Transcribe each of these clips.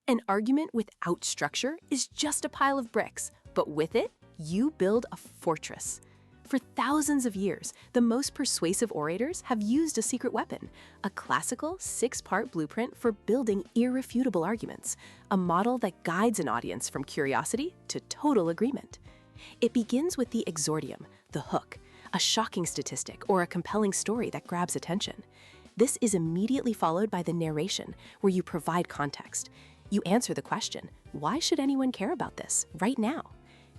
An argument without structure is just a pile of bricks, but with it, you build a fortress. For thousands of years, the most persuasive orators have used a secret weapon, a classical 6-part blueprint for building irrefutable arguments, a model that guides an audience from curiosity to total agreement. It begins with the exordium, the hook, a shocking statistic or a compelling story that grabs attention. This is immediately followed by the narration, where you provide context. You answer the question, why should anyone care about this right now?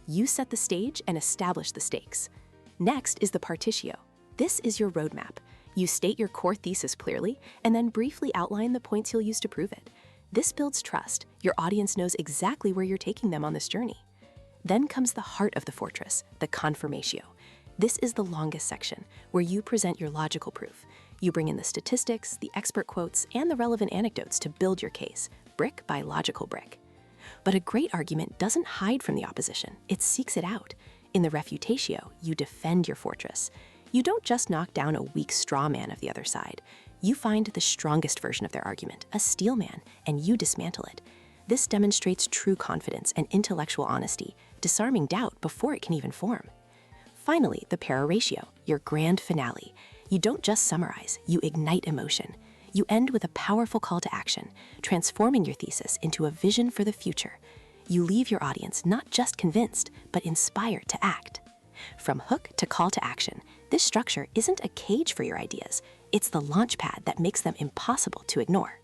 You set the stage and establish the stakes. Next is the partitio. This is your roadmap. You state your core thesis clearly and then briefly outline the points you'll use to prove it. This builds trust. Your audience knows exactly where you're taking them on this journey. Then comes the heart of the fortress, the confirmatio. This is the longest section, where you present your logical proof. You bring in the statistics, the expert quotes, and the relevant anecdotes to build your case, brick by logical brick. But a great argument doesn't hide from the opposition, it seeks it out. In the refutatio, you defend your fortress. You don't just knock down a weak straw man of the other side. You find the strongest version of their argument, a steel man, and you dismantle it. This demonstrates true confidence and intellectual honesty, disarming doubt before it can even form. Finally, the peroratio, your grand finale. You don't just summarize, you ignite emotion. You end with a powerful call to action, transforming your thesis into a vision for the future. You leave your audience not just convinced, but inspired to act. From hook to call to action, this structure isn't a cage for your ideas. It's the launch pad that makes them impossible to ignore.